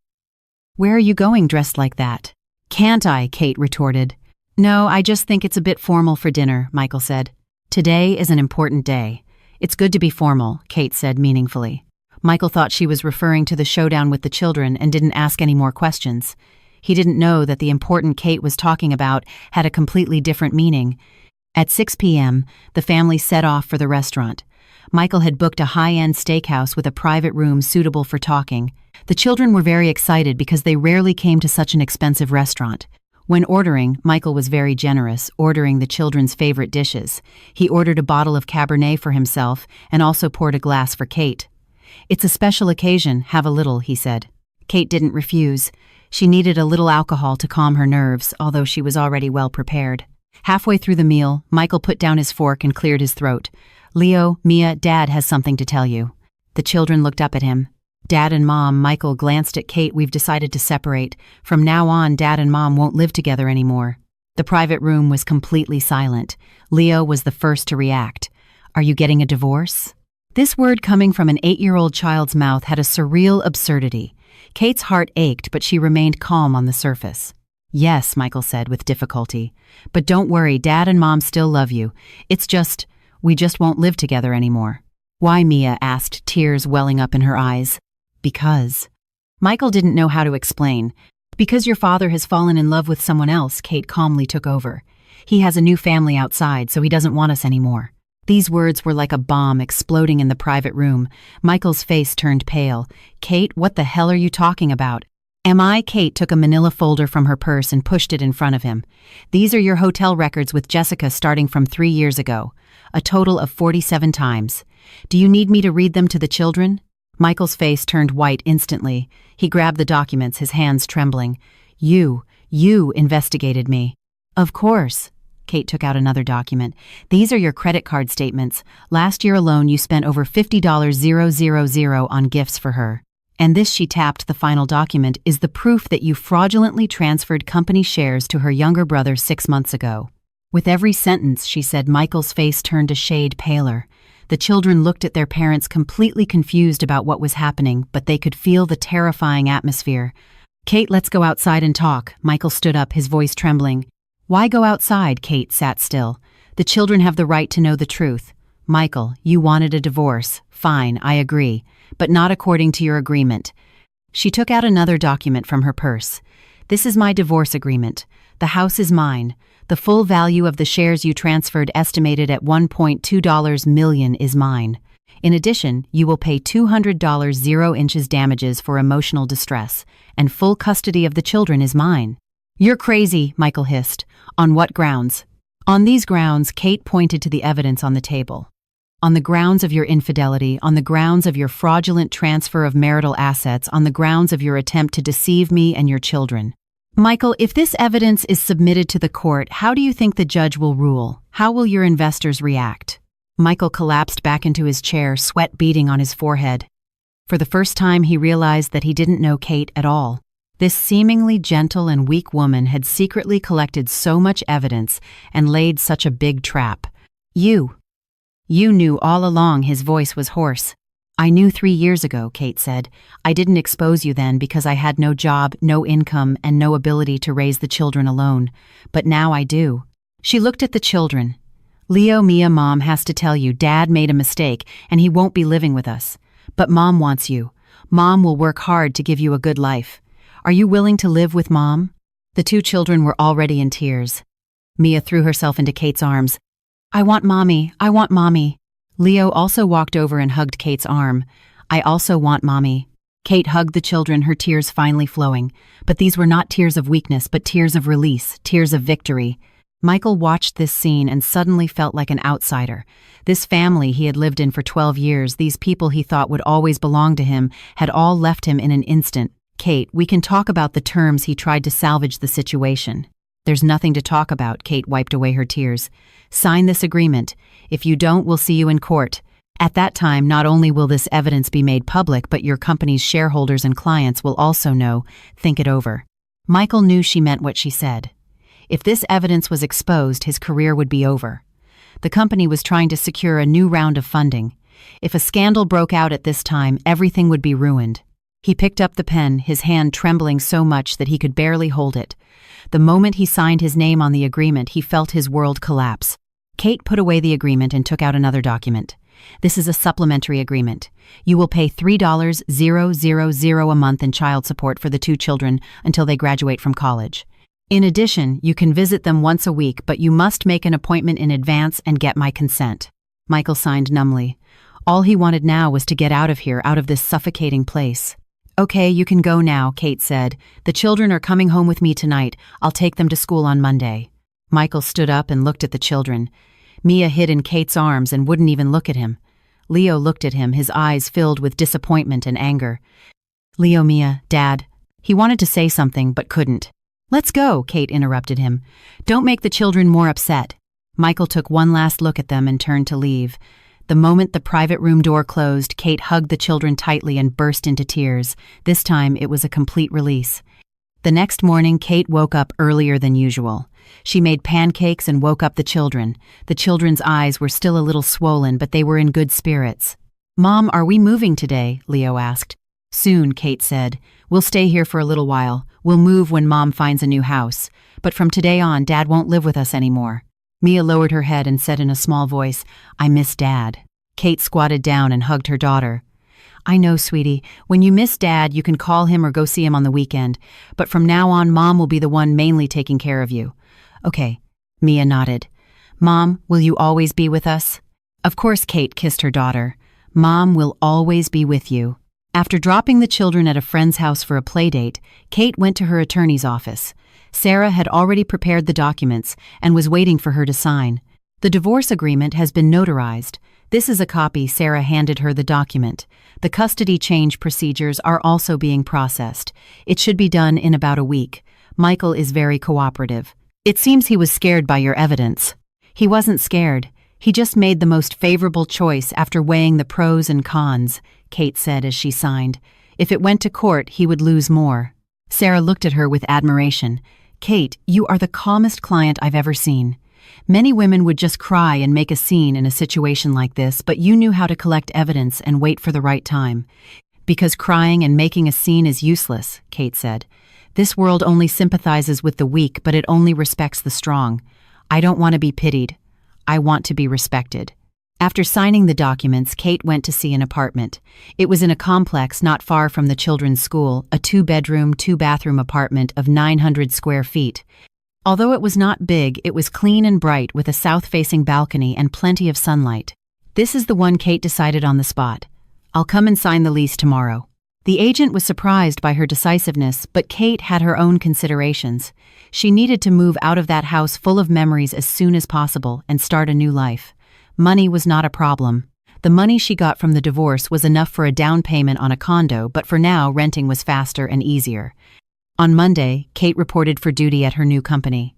Where are you going dressed like that?" "Can't I?" Kate retorted. "No, I just think it's a bit formal for dinner," Michael said. "Today is an important day. It's good to be formal," Kate said meaningfully. Michael thought she was referring to the showdown with the children and didn't ask any more questions. He didn't know that the important Kate was talking about had a completely different meaning. At 6 p.m., the family set off for the restaurant. Michael had booked a high-end steakhouse with a private room suitable for talking. The children were very excited because they rarely came to such an expensive restaurant. When ordering, Michael was very generous, ordering the children's favorite dishes. He ordered a bottle of Cabernet for himself and also poured a glass for Kate. "It's a special occasion, have a little," he said. Kate didn't refuse. She needed a little alcohol to calm her nerves, although she was already well prepared. Halfway through the meal, Michael put down his fork and cleared his throat. "Leo, Mia, Dad has something to tell you." The children looked up at him. "Dad and Mom," Michael glanced at Kate, "we've decided to separate. From now on, Dad and Mom won't live together anymore." The private room was completely silent. Leo was the first to react. "Are you getting a divorce?" This word coming from an 8-year-old child's mouth had a surreal absurdity. Kate's heart ached, but she remained calm on the surface. "Yes," Michael said with difficulty. "But don't worry, Dad and Mom still love you. We just won't live together anymore." "Why?" Mia asked, tears welling up in her eyes. "Because." Michael didn't know how to explain. "Because your father has fallen in love with someone else," Kate calmly took over. "He has a new family outside, so he doesn't want us anymore." These words were like a bomb exploding in the private room. Michael's face turned pale. "Kate, what the hell are you talking about?" Kate took a manila folder from her purse and pushed it in front of him. "These are your hotel records with Jessica starting from 3 years ago. A total of 47 times. Do you need me to read them to the children?" Michael's face turned white instantly. He grabbed the documents, his hands trembling. You investigated me." "Of course." Kate took out another document. "These are your credit card statements. Last year alone, you spent over $50,000 on gifts for her. And this," she tapped the final document, "is the proof that you fraudulently transferred company shares to her younger brother 6 months ago." With every sentence, she said, Michael's face turned a shade paler. The children looked at their parents completely confused about what was happening, but they could feel the terrifying atmosphere. "Kate, let's go outside and talk." Michael stood up, his voice trembling. "Why go outside?" Kate sat still. "The children have the right to know the truth." "Michael, you wanted a divorce. Fine, I agree. But not according to your agreement." She took out another document from her purse. "This is my divorce agreement. The house is mine. The full value of the shares you transferred, estimated at $1.2 million, is mine. In addition, you will pay $200 0 inches damages for emotional distress, and full custody of the children is mine." "You're crazy," Michael hissed. "On what grounds?" "On these grounds," Kate pointed to the evidence on the table. "On the grounds of your infidelity, on the grounds of your fraudulent transfer of marital assets, on the grounds of your attempt to deceive me and your children." "Michael, if this evidence is submitted to the court, how do you think the judge will rule? How will your investors react?" Michael collapsed back into his chair, sweat beading on his forehead. For the first time, he realized that he didn't know Kate at all. This seemingly gentle and weak woman had secretly collected so much evidence and laid such a big trap. You knew all along." His voice was hoarse. "I knew 3 years ago," Kate said. "I didn't expose you then because I had no job, no income, and no ability to raise the children alone. But now I do." She looked at the children. "Leo, Mia, Mom has to tell you, Dad made a mistake and he won't be living with us. But Mom wants you. Mom will work hard to give you a good life. Are you willing to live with Mom?" The 2 children were already in tears. Mia threw herself into Kate's arms. "I want Mommy, I want Mommy." Leo also walked over and hugged Kate's arm. "I also want Mommy." Kate hugged the children, her tears finally flowing. But these were not tears of weakness, but tears of release, tears of victory. Michael watched this scene and suddenly felt like an outsider. This family he had lived in for 12 years, these people he thought would always belong to him, had all left him in an instant. "Kate, we can talk about the terms." He tried to salvage the situation. "There's nothing to talk about." Kate wiped away her tears. "Sign this agreement. If you don't, we'll see you in court. At that time, not only will this evidence be made public, but your company's shareholders and clients will also know. Think it over." Michael knew she meant what she said. If this evidence was exposed, his career would be over. The company was trying to secure a new round of funding. If a scandal broke out at this time, everything would be ruined. He picked up the pen, his hand trembling so much that he could barely hold it. The moment he signed his name on the agreement, he felt his world collapse. Kate put away the agreement and took out another document. "This is a supplementary agreement. You will pay $3,000 a month in child support for the 2 children until they graduate from college. In addition, you can visit them once a week, but you must make an appointment in advance and get my consent." Michael signed numbly. All he wanted now was to get out of here, out of this suffocating place. "Okay, you can go now," Kate said. "The children are coming home with me tonight. I'll take them to school on Monday." Michael stood up and looked at the children. Mia hid in Kate's arms and wouldn't even look at him. Leo looked at him, his eyes filled with disappointment and anger. "Leo, Mia, Dad." He wanted to say something, but couldn't. "Let's go," Kate interrupted him. "Don't make the children more upset." Michael took one last look at them and turned to leave. The moment the private room door closed, Kate hugged the children tightly and burst into tears. This time, it was a complete release. The next morning, Kate woke up earlier than usual. She made pancakes and woke up the children. The children's eyes were still a little swollen, but they were in good spirits. "Mom, are we moving today?" Leo asked. "Soon," Kate said. "We'll stay here for a little while. We'll move when Mom finds a new house. But from today on, Dad won't live with us anymore." Mia lowered her head and said in a small voice, "I miss Dad." Kate squatted down and hugged her daughter. "I know, sweetie. When you miss Dad, you can call him or go see him on the weekend. But from now on, Mom will be the one mainly taking care of you." "Okay." Mia nodded. "Mom, will you always be with us?" Of course, Kate kissed her daughter. "Mom will always be with you." After dropping the children at a friend's house for a playdate, Kate went to her attorney's office. Sarah had already prepared the documents and was waiting for her to sign. "The divorce agreement has been notarized. This is a copy." Sarah handed her the document. "The custody change procedures are also being processed. It should be done in about a week. Michael is very cooperative. It seems he was scared by your evidence." "He wasn't scared. He just made the most favorable choice after weighing the pros and cons," Kate said as she signed. "If it went to court, he would lose more." Sarah looked at her with admiration. "Kate, you are the calmest client I've ever seen. Many women would just cry and make a scene in a situation like this, but you knew how to collect evidence and wait for the right time." "Because crying and making a scene is useless," Kate said. "This world only sympathizes with the weak, but it only respects the strong. I don't want to be pitied. I want to be respected." After signing the documents, Kate went to see an apartment. It was in a complex not far from the children's school, a 2-bedroom, 2-bathroom apartment of 900 square feet. Although it was not big, it was clean and bright with a south-facing balcony and plenty of sunlight. "This is the one," Kate decided on the spot. "I'll come and sign the lease tomorrow." The agent was surprised by her decisiveness, but Kate had her own considerations. She needed to move out of that house full of memories as soon as possible and start a new life. Money was not a problem. The money she got from the divorce was enough for a down payment on a condo, but for now, renting was faster and easier. On Monday, Kate reported for duty at her new company.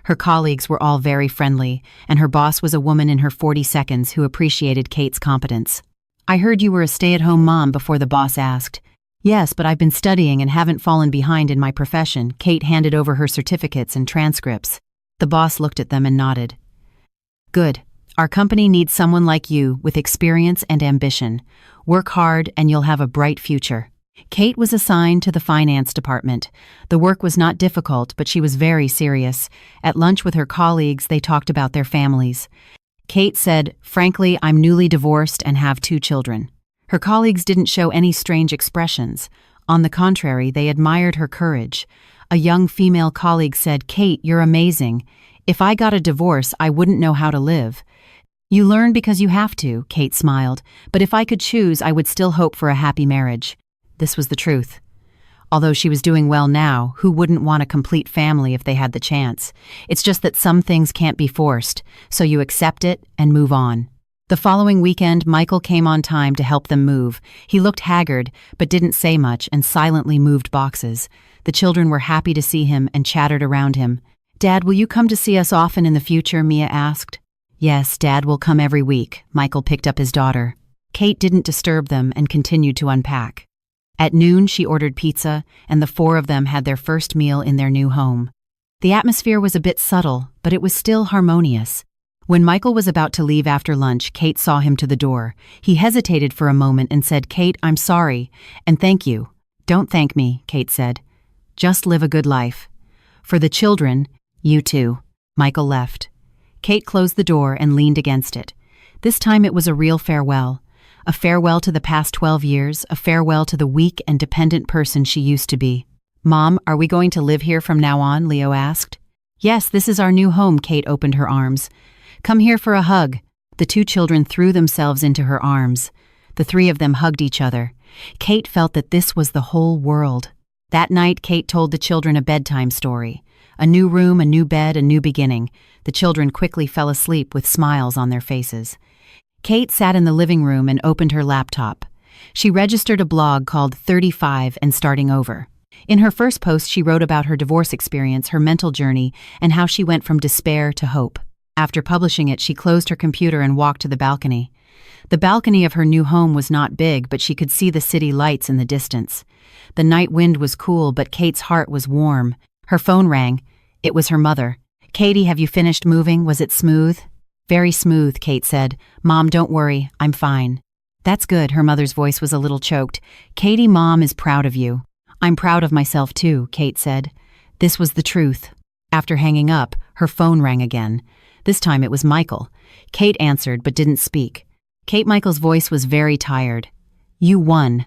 Her colleagues were all very friendly, and her boss was a woman in her 40s who appreciated Kate's competence. "I heard you were a stay-at-home mom," before the boss asked. "Yes, but I've been studying and haven't fallen behind in my profession." Kate handed over her certificates and transcripts. The boss looked at them and nodded. "Good. Our company needs someone like you with experience and ambition. Work hard and you'll have a bright future." Kate was assigned to the finance department. The work was not difficult, but she was very serious. At lunch with her colleagues, they talked about their families. Kate said, "Frankly, I'm newly divorced and have 2 children." Her colleagues didn't show any strange expressions. On the contrary, they admired her courage. A young female colleague said, "Kate, you're amazing. If I got a divorce, I wouldn't know how to live." "You learn because you have to," Kate smiled, "but if I could choose, I would still hope for a happy marriage." This was the truth. Although she was doing well now, who wouldn't want a complete family if they had the chance? It's just that some things can't be forced, so you accept it and move on. The following weekend, Michael came on time to help them move. He looked haggard, but didn't say much and silently moved boxes. The children were happy to see him and chattered around him. "Dad, will you come to see us often in the future?" Mia asked. "Yes, Dad will come every week." Michael picked up his daughter. Kate didn't disturb them and continued to unpack. At noon, she ordered pizza, and the 4 of them had their first meal in their new home. The atmosphere was a bit subtle, but it was still harmonious. When Michael was about to leave after lunch, Kate saw him to the door. He hesitated for a moment and said, "Kate, I'm sorry, and thank you." "Don't thank me," Kate said. "Just live a good life. For the children, you too." Michael left. Kate closed the door and leaned against it. This time it was a real farewell. A farewell to the past 12 years, a farewell to the weak and dependent person she used to be. "Mom, are we going to live here from now on?" Leo asked. "Yes, this is our new home." Kate opened her arms. "Come here for a hug." The 2 children threw themselves into her arms. The 3 of them hugged each other. Kate felt that this was the whole world. That night, Kate told the children a bedtime story. A new room, a new bed, a new beginning. The children quickly fell asleep with smiles on their faces. Kate sat in the living room and opened her laptop. She registered a blog called 35 and Starting Over. In her first post, she wrote about her divorce experience, her mental journey, and how she went from despair to hope. After publishing it, she closed her computer and walked to the balcony. The balcony of her new home was not big, but she could see the city lights in the distance. The night wind was cool, but Kate's heart was warm. Her phone rang. It was her mother. "Katie, have you finished moving? Was it smooth?" "Very smooth," Kate said. "Mom, don't worry, I'm fine." "That's good." Her mother's voice was a little choked. "Katie, Mom is proud of you." "I'm proud of myself too," Kate said. This was the truth. After hanging up, her phone rang again. This time it was Michael. Kate answered but didn't speak. Michael's voice was very tired. "You won.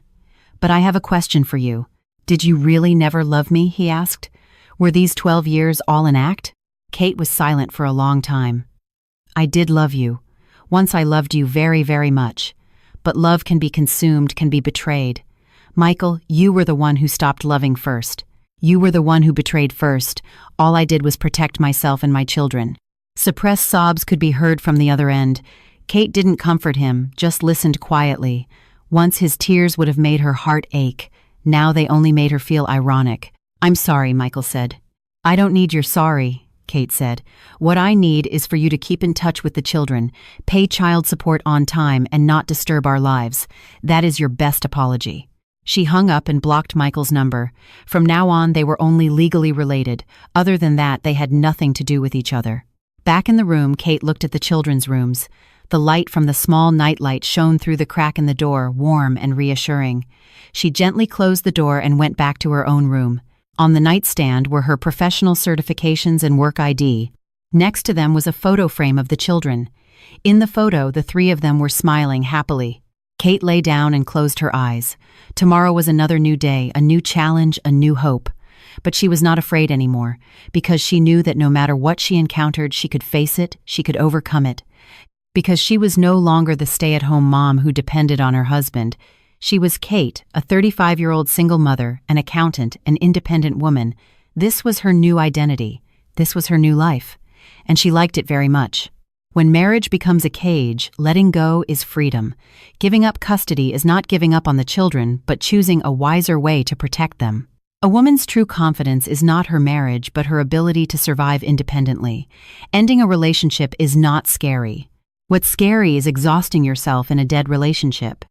But I have a question for you. Did you really never love me?" he asked. "Were these 12 years all an act?" Kate was silent for a long time. "I did love you. Once I loved you very, very much. But love can be consumed, can be betrayed. Michael, you were the one who stopped loving first. You were the one who betrayed first. All I did was protect myself and my children." Suppressed sobs could be heard from the other end. Kate didn't comfort him, just listened quietly. Once his tears would have made her heart ache. Now they only made her feel ironic. "I'm sorry," Michael said. "I don't need your sorry," Kate said. "What I need is for you to keep in touch with the children, pay child support on time, and not disturb our lives. That is your best apology." She hung up and blocked Michael's number. From now on, they were only legally related. Other than that, they had nothing to do with each other. Back in the room, Kate looked at the children's rooms. The light from the small nightlight shone through the crack in the door, warm and reassuring. She gently closed the door and went back to her own room. On the nightstand were her professional certifications and work ID. Next to them was a photo frame of the children. In the photo, the 3 of them were smiling happily. Kate lay down and closed her eyes. Tomorrow was another new day, a new challenge, a new hope. But she was not afraid anymore, because she knew that no matter what she encountered, she could face it, she could overcome it. Because she was no longer the stay-at-home mom who depended on her husband. She was Kate, a 35-year-old single mother, an accountant, an independent woman. This was her new identity. This was her new life. And she liked it very much. When marriage becomes a cage, letting go is freedom. Giving up custody is not giving up on the children, but choosing a wiser way to protect them. A woman's true confidence is not her marriage, but her ability to survive independently. Ending a relationship is not scary. What's scary is exhausting yourself in a dead relationship.